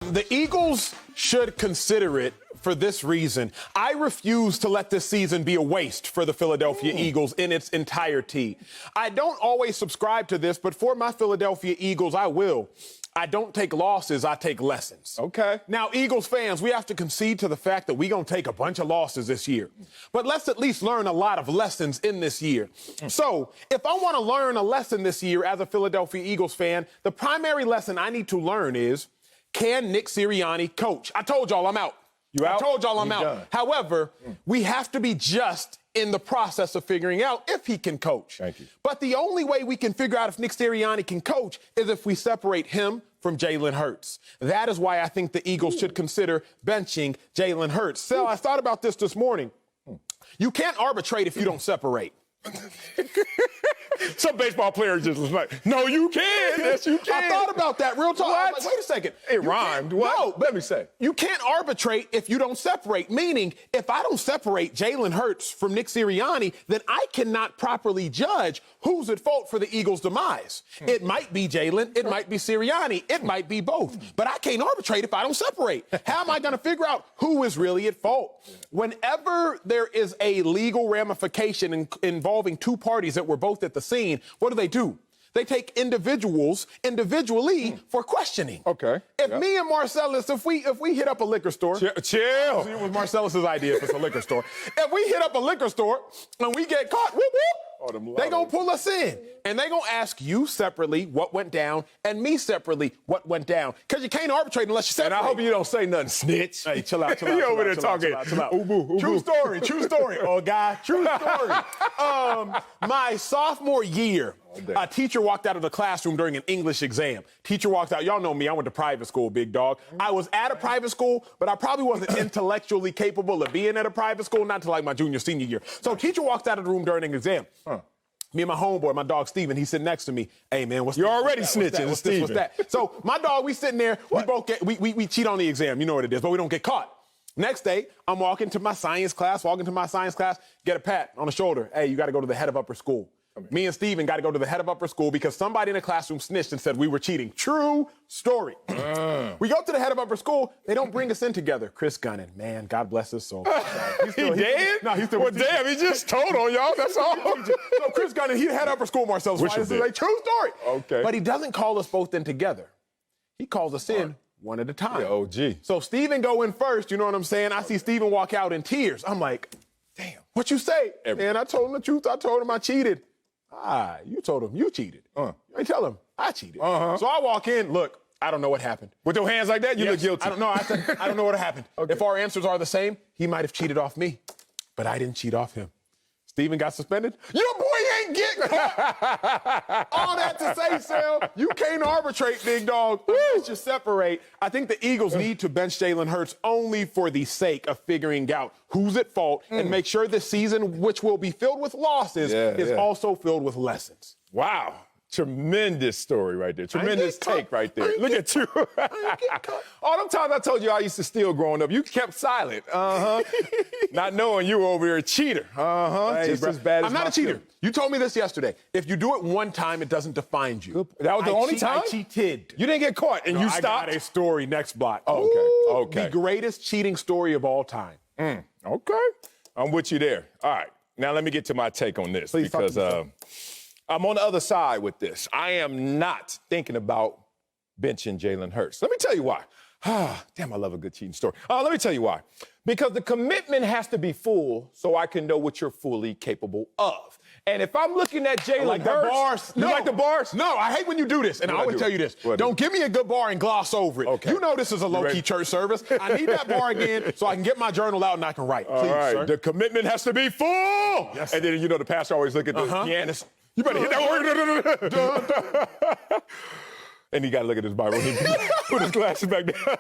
The Eagles should consider it for this reason. I refuse to let this season be a waste for the Philadelphia Eagles in its entirety. I don't always subscribe to this, but for my Philadelphia Eagles, I will. I don't take losses, I take lessons. Okay. Now, Eagles fans, we have to concede to the fact that we're going to take a bunch of losses this year. But let's at least learn a lot of lessons in this year. So, if I want to learn a lesson this year as a Philadelphia Eagles fan, the primary lesson I need to learn is, can Nick Sirianni coach? I told y'all I'm out. You out? I told y'all I'm out. Done. However, we have to be just in the process of figuring out if he can coach. Thank you. But the only way we can figure out if Nick Sirianni can coach is if we separate him from Jalen Hurts. That is why I think the Eagles should consider benching Jalen Hurts. So I thought about this morning. You can't arbitrate if you don't separate. Some baseball players just was like, no, you can. Yes, you can. I thought about that. Real talk. What? Like, wait a second. It rhymed. What? No, Let me say. You can't arbitrate if you don't separate. Meaning, if I don't separate Jalen Hurts from Nick Sirianni, then I cannot properly judge who's at fault for the Eagles' demise. It might be Jalen. It might be Sirianni. It might be both. But I can't arbitrate if I don't separate. How am I going to figure out who is really at fault? Whenever there is a legal ramification involving two parties that were both at the scene, what do? They take individually for questioning. Okay. If me and Marcellus, if we hit up a liquor store. Chill. It was Marcellus's idea if it's a liquor store. If we hit up a liquor store and we get caught, whoop, whoop, they gonna pull us in. And they gonna ask you separately what went down and me separately what went down. Because you can't arbitrate unless you separate. And I hope you don't say nothing, snitch. Hey, chill out. You over there talking. True story. Oh, God, true story. My sophomore year, a teacher walked out of the classroom during an English exam. Teacher walked out. Y'all know me. I went to private school, big dog. I was at a private school, but I probably wasn't intellectually capable of being at a private school, not until like my junior, senior year. So teacher walks out of the room during an exam. Me and my homeboy, my dog Steven, he's sitting next to me. Hey, man, what's You're this? already What's that? snitching, What's this? What's Steven. that? So my dog, we sitting there. We both get we cheat on the exam. You know what it is, but we don't get caught. Next day, I'm walking to my science class, get a pat on the shoulder. Hey, you got to go to the head of upper school. Me and Steven got to go to the head of upper school because somebody in the classroom snitched and said we were cheating. True story. We go to the head of upper school. They don't bring us in together. Chris Gunnan, man, God bless his soul. He dead? No, he's still. Well, damn, he just told on y'all. That's all. So Chris Gunnan, he had upper school, Marcellus. This is a true story. Okay. But he doesn't call us both in together. He calls us in one at a time. Yeah, OG. So Steven go in first, you know what I'm saying? I see Steven walk out in tears. I'm like, damn, what you say? Man, I told him the truth. I told him I cheated. You told him you cheated. You ain't tell him I cheated. So I walk in, look, I don't know what happened. With your hands like that, you look guilty. I don't know. I said, I don't know what happened. If our answers are the same, he might have cheated off me, but I didn't cheat off him. Steven got suspended. Your boy ain't getting caught. All that to say, Sal, you can't arbitrate, big dog. Unless you separate. I think the Eagles need to bench Jalen Hurts only for the sake of figuring out who's at fault and make sure this season, which will be filled with losses, is also filled with lessons. Wow. Tremendous story right there. Tremendous take right there. Look at you. All them times I told you I used to steal growing up, you kept silent. Not knowing you were over here a cheater. Hey, just as bad as I'm not a cheater. You told me this yesterday. If you do it one time, it doesn't define you. That was the only time? I cheated. You didn't get caught and you stopped? I got a story next block. Okay. The greatest cheating story of all time. Okay. I'm with you there. All right. Now let me get to my take on this. Please, because I'm on the other side with this. I am not thinking about benching Jalen Hurts. Let me tell you why. Damn, I love a good cheating story. Let me tell you why. Because the commitment has to be full so I can know what you're fully capable of. And if I'm looking at Jalen Hurts... You like the bars? No, I hate when you do this. And I always tell you this. Don't give me a good bar and gloss over it. Okay. You know this is a low-key church service. I need that bar again so I can get my journal out and I can write. Please, all right. sir. The commitment has to be full. Yes, and then, the pastor always look at the pianist. You better hit that word. And he got to look at his Bible. He put his glasses back down.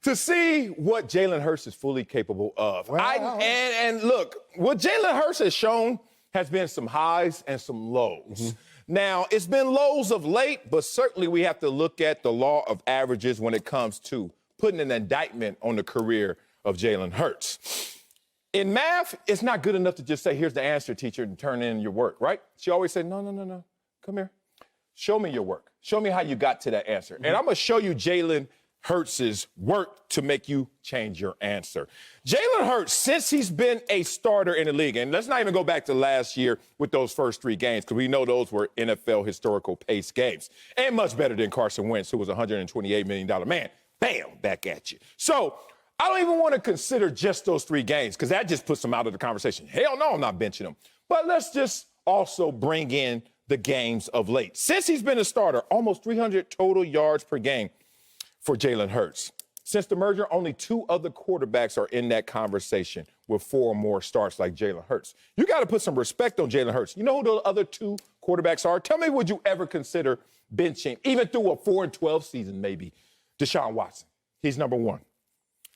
To see what Jalen Hurts is fully capable of. Wow. And look, what Jalen Hurts has shown has been some highs and some lows. Now, it's been lows of late, but certainly we have to look at the law of averages when it comes to putting an indictment on the career of Jalen Hurts. In math, it's not good enough to just say, here's the answer, teacher, and turn in your work, right? She always said, no. Come here. Show me your work. Show me how you got to that answer. And I'm going to show you Jalen Hurts's work to make you change your answer. Jalen Hurts, since he's been a starter in the league, and let's not even go back to last year with those first 3 games, because we know those were NFL historical pace games, and much better than Carson Wentz, who was a $128 million man. Bam, back at you. So I don't even want to consider just those 3 games, because that just puts them out of the conversation. Hell no, I'm not benching them. But let's just also bring in the games of late. Since he's been a starter, almost 300 total yards per game for Jalen Hurts. Since the merger, only 2 other quarterbacks are in that conversation with 4 or more starts like Jalen Hurts. You got to put some respect on Jalen Hurts. You know who the other 2 quarterbacks are? Tell me, would you ever consider benching, even through a 4-12 season maybe, Deshaun Watson? He's number 1.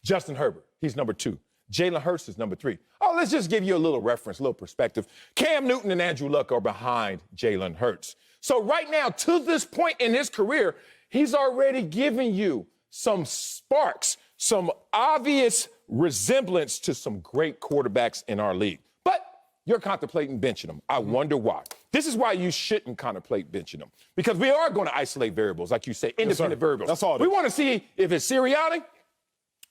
Justin Herbert, he's number 2. Jalen Hurts is number 3. Oh, let's just give you a little reference, a little perspective. Cam Newton and Andrew Luck are behind Jalen Hurts. So right now, to this point in his career, he's already given you some sparks, some obvious resemblance to some great quarterbacks in our league. But you're contemplating benching them. I wonder why. This is why you shouldn't contemplate benching them, because we are going to isolate variables, like you say, independent variables. That's all it we is. want to see if it's Sirianni.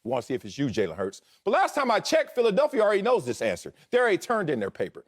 We want to see if it's you, Jalen Hurts. But last time I checked, Philadelphia already knows this answer. They already turned in their paper.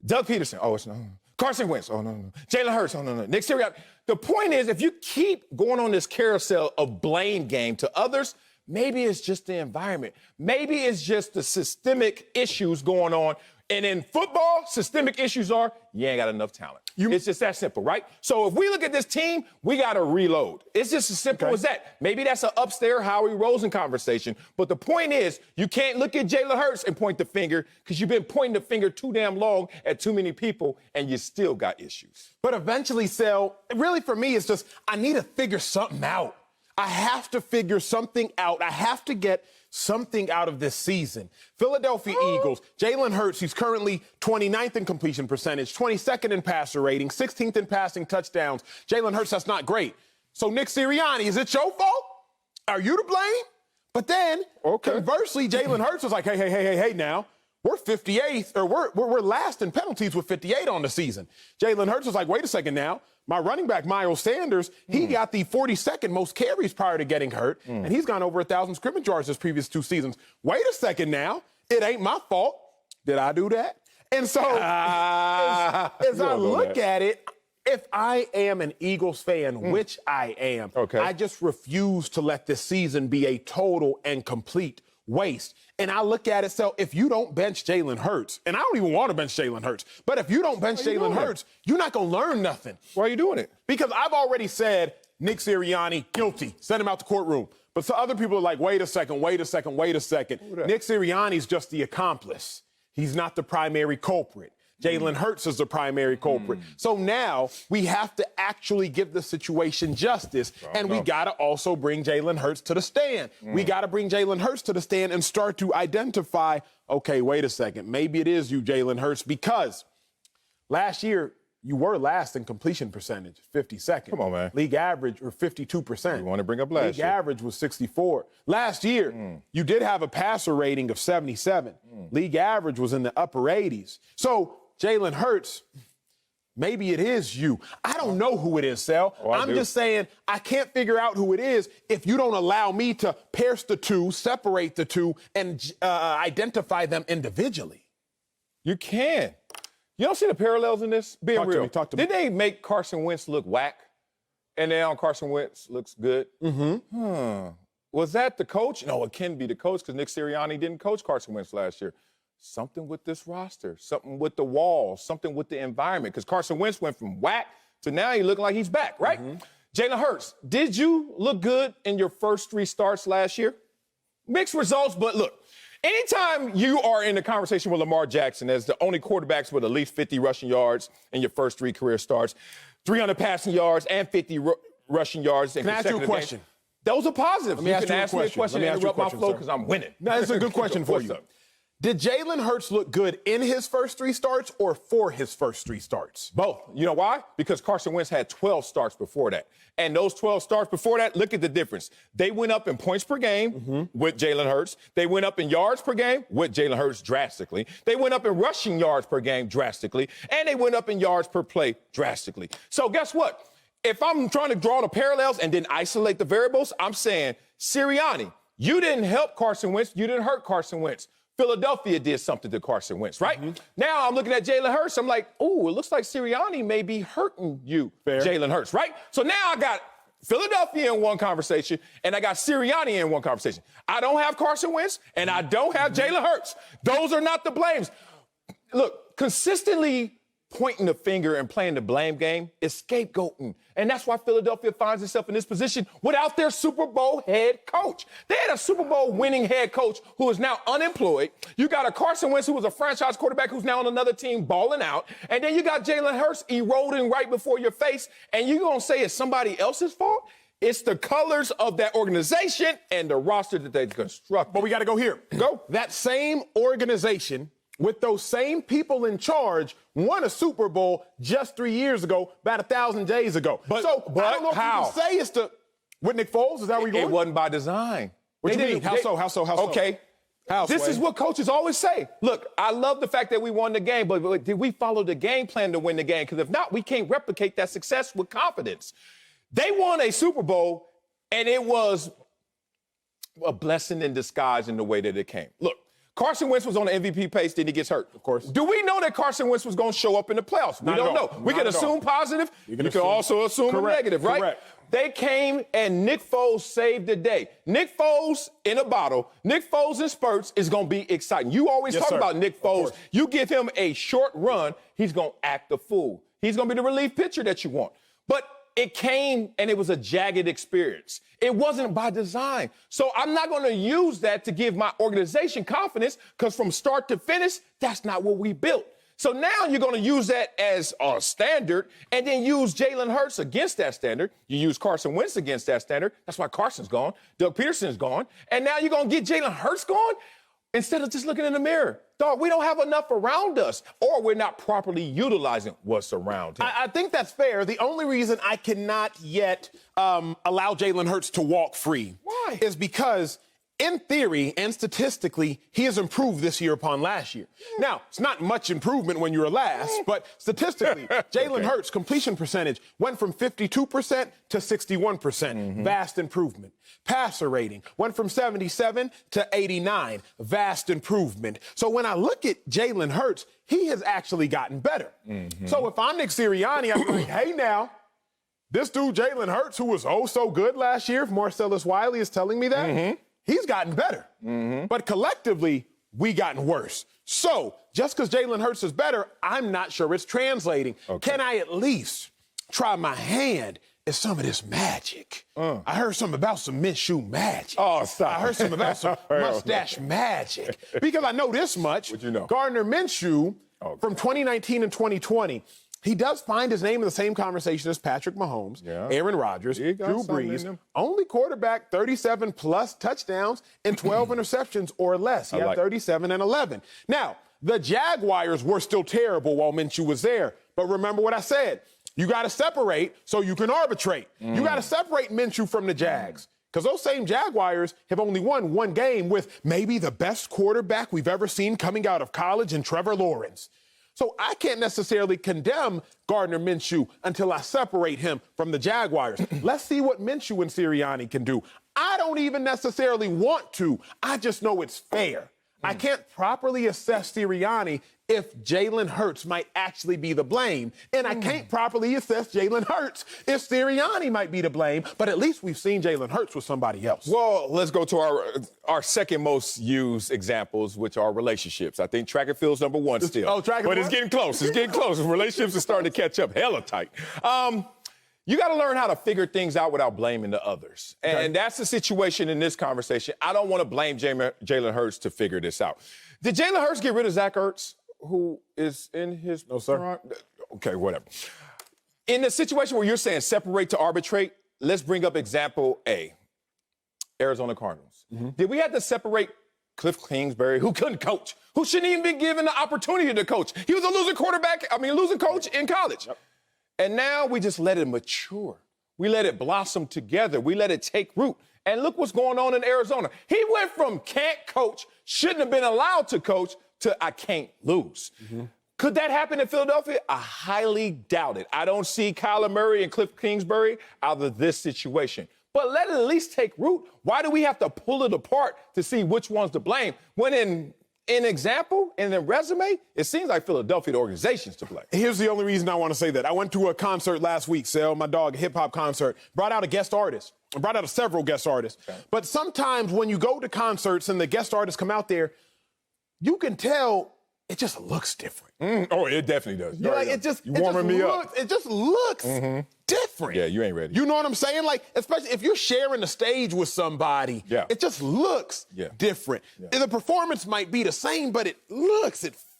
Doug Peterson, oh, it's no. Carson Wentz, oh, no. Jalen Hurts, oh, no. Nick Sirianni. The point is, if you keep going on this carousel of blame game to others, maybe it's just the environment. Maybe it's just the systemic issues going on. And in football, systemic issues are you ain't got enough talent. It's just that simple, right? So if we look at this team, we got to reload. It's just as simple as that. Maybe that's an upstairs Howie Rosen conversation. But the point is, you can't look at Jalen Hurts and point the finger, because you've been pointing the finger too damn long at too many people, and you still got issues. But eventually, Sal, really for me, it's just I need to figure something out. I have to figure something out. I have to get something out of this season. Philadelphia Eagles, Jalen Hurts, he's currently 29th in completion percentage, 22nd in passer rating, 16th in passing touchdowns. Jalen Hurts, that's not great. So Nick Sirianni, is it your fault? Are you to blame? But then, conversely, Jalen Hurts was like, hey, now. We're 58th, or we're last in penalties with 58 on the season. Jalen Hurts was like, wait a second now. My running back, Miles Sanders, he got the 42nd most carries prior to getting hurt, and he's gone over 1,000 scrimmage yards his previous 2 seasons. Wait a second now. It ain't my fault. Did I do that? And so as I look at it, if I am an Eagles fan, which I am, I just refuse to let this season be a total and complete waste. And I look at it, so if you don't bench Jalen Hurts, and I don't even want to bench Jalen Hurts, but if you don't bench Jalen Hurts, you're not going to learn nothing. Why are you doing it? Because I've already said Nick Sirianni, guilty, send him out the courtroom. But so other people are like, wait a second. Nick Sirianni's just the accomplice. He's not the primary culprit. Jalen Hurts is the primary culprit. So now we have to actually give the situation justice, and we got to also bring Jalen Hurts to the stand. We got to bring Jalen Hurts to the stand and start to identify, okay, wait a second, maybe it is you, Jalen Hurts, because last year you were last in completion percentage, 52nd. Come on, man. League average or 52%. You want to bring up last year. League average was 64. Last year, you did have a passer rating of 77. League average was in the upper 80s. So Jalen Hurts, maybe it is you. I don't know who it is, Sal. I'm just saying I can't figure out who it is if you don't allow me to pierce the 2, separate the 2, and identify them individually. You can. You don't see the parallels in this? Being real. Talk to me. Did they make Carson Wentz look whack? And now Carson Wentz looks good? Was that the coach? No, it can be the coach, because Nick Sirianni didn't coach Carson Wentz last year. Something with this roster, something with the walls, something with the environment, because Carson Wentz went from whack to now he looking like he's back, right? Jalen Hurts, did you look good in your first 3 starts last year? Mixed results, but look, anytime you are in a conversation with Lamar Jackson as the only quarterbacks with at least 50 rushing yards in your first 3 career starts, 300 passing yards and 50 rushing yards. Can I ask you a question? Those are positives. Let me ask you ask me a question and interrupt my flow, because I'm winning. No, it's a good question for you. Did Jalen Hurts look good in his first 3 starts or for his first 3 starts? Both. You know why? Because Carson Wentz had 12 starts before that. And those 12 starts before that, look at the difference. They went up in points per game with Jalen Hurts. They went up in yards per game with Jalen Hurts drastically. They went up in rushing yards per game drastically. And they went up in yards per play drastically. So guess what? if I'm trying to draw the parallels and then isolate the variables, I'm saying, Sirianni, you didn't help Carson Wentz. You didn't hurt Carson Wentz. Philadelphia did something to Carson Wentz, right? Now I'm looking at Jalen Hurts. I'm like, ooh, it looks like Sirianni may be hurting you, Jalen Hurts, right? So now I got Philadelphia in one conversation, and I got Sirianni in one conversation. I don't have Carson Wentz, and I don't have Jalen Hurts. Those are not the blames. Look, consistently pointing the finger and playing the blame game is scapegoating. And that's why Philadelphia finds itself in this position without their Super Bowl head coach. They had a Super Bowl winning head coach who is now unemployed. You got a Carson Wentz who was a franchise quarterback who's now on another team balling out. And then you got Jalen Hurts eroding right before your face. And you're going to say it's somebody else's fault? It's the colors of that organization and the roster that they construct. But we got to go here. Go. That same organization with those same people in charge won a Super Bowl just 3 years ago, about 1,000 days ago. But I don't know how? if you can say it's with Nick Foles. Is that where you're going? It wasn't by design. What do you mean? How so? Okay. This is what coaches always say. Look, I love the fact that we won the game, but did we follow the game plan to win the game? Because if not, we can't replicate that success with confidence. They won a Super Bowl, and it was a blessing in disguise in the way that it came. Look, Carson Wentz was on the MVP pace, then he gets hurt. Of course. Do we know that Carson Wentz was going to show up in the playoffs? We don't know. We can assume positive. We can also assume a negative, right? Correct. They came and Nick Foles saved the day. Nick Foles in a bottle, Nick Foles in spurts is going to be exciting. You always talk about Nick Foles. You give him a short run, he's going to act a fool. He's going to be the relief pitcher that you want. But it came and it was a jagged experience. It wasn't by design. So I'm not going to use that to give my organization confidence because from start to finish, that's not what we built. So now you're going to use that as a standard and then use Jalen Hurts against that standard. You use Carson Wentz against that standard. That's why Carson's gone. Doug Peterson's gone. And now you're going to get Jalen Hurts gone instead of just looking in the mirror. Dog, we don't have enough around us, or we're not properly utilizing what's around him. I think that's fair. The only reason I cannot yet allow Jalen Hurts to walk free is because, in theory and statistically, he has improved this year upon last year. Now, it's not much improvement when you're last, but statistically, Jalen Hurts' completion percentage went from 52% to 61%. Vast improvement. Passer rating went from 77 to 89. Vast improvement. So when I look at Jalen Hurts, he has actually gotten better. So if I'm Nick Sirianni, I'm like, hey now, this dude Jalen Hurts, who was oh so good last year, if Marcellus Wiley is telling me that, he's gotten better. But collectively, we gotten worse. So just because Jalen Hurts is better, I'm not sure it's translating. Can I at least try my hand at some of this magic? I heard something about some Minshew magic. Oh, stop. I heard something about some mustache magic. Because I know this much. What you know? Gardner Minshew from 2019 and 2020, he does find his name in the same conversation as Patrick Mahomes, Aaron Rodgers, Drew Brees. Only quarterback 37-plus touchdowns and 12 interceptions or less. He had 37 and 11. Now, the Jaguars were still terrible while Minshew was there. But remember what I said. You got to separate so you can arbitrate. You got to separate Minshew from the Jags. Because those same Jaguars have only won one game with maybe the best quarterback we've ever seen coming out of college in Trevor Lawrence. So I can't necessarily condemn Gardner Minshew until I separate him from the Jaguars. Let's see what Minshew and Sirianni can do. I don't even necessarily want to. I just know it's fair. I can't properly assess Sirianni if Jalen Hurts might actually be the blame. And I can't properly assess Jalen Hurts if Sirianni might be to blame. But at least we've seen Jalen Hurts with somebody else. Well, let's go to our second most used examples, which are relationships. I think track and field's number one still. Oh, track and But field? it's getting close. It's getting close. Relationships are starting to catch up hella tight. You got to learn how to figure things out without blaming the others. And that's the situation in this conversation. I don't want to blame Jalen Hurts to figure this out. Did Jalen Hurts get rid of Zach Ertz, who is in his... No, sir. Okay, whatever. In the situation where you're saying separate to arbitrate, let's bring up example A, Arizona Cardinals. Did we have to separate Cliff Kingsbury, who couldn't coach, who shouldn't even be given the opportunity to coach? He was a losing coach in college. And now we just let it mature. We let it blossom together. We let it take root. And look what's going on in Arizona. He went from can't coach, shouldn't have been allowed to coach, to I can't lose. Could that happen in Philadelphia? I highly doubt it. I don't see Kyler Murray and Cliff Kingsbury out of this situation. But let it at least take root. Why do we have to pull it apart to see which one's to blame? When in example, in the resume, it seems like Philadelphia, the organization's to blame. Here's the only reason I want to say that. I went to a concert last week, Sal, my dog, a hip-hop concert, brought out a guest artist. I brought out several guest artists. Okay. But sometimes when you go to concerts and the guest artists come out there, you can tell it just looks different. Oh, it definitely does. Like, it just looks different. Yeah, you ain't ready. You know what I'm saying? Like, especially if you're sharing the stage with somebody, it just looks different. Yeah. The performance might be the same, but it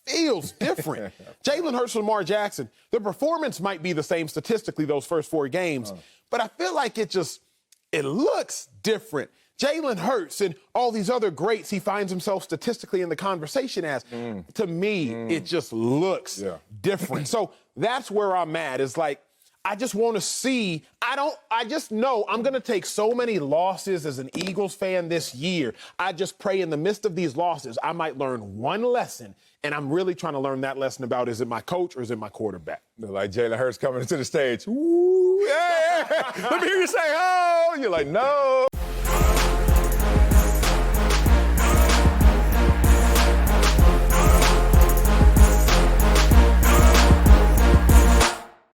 feels different. Jalen Hurts and Lamar Jackson, the performance might be the same statistically those first 4 games, but I feel like it looks different. Jalen Hurts and all these other greats he finds himself statistically in the conversation as, to me, it just looks different. So that's where I'm at. It's like, I just want to see. I just know I'm going to take so many losses as an Eagles fan this year. I just pray in the midst of these losses, I might learn one lesson. And I'm really trying to learn that lesson about, is it my coach or is it my quarterback? Like Jalen Hurts coming into the stage. Ooh, yeah. Let me hear you say, oh. You're like, no.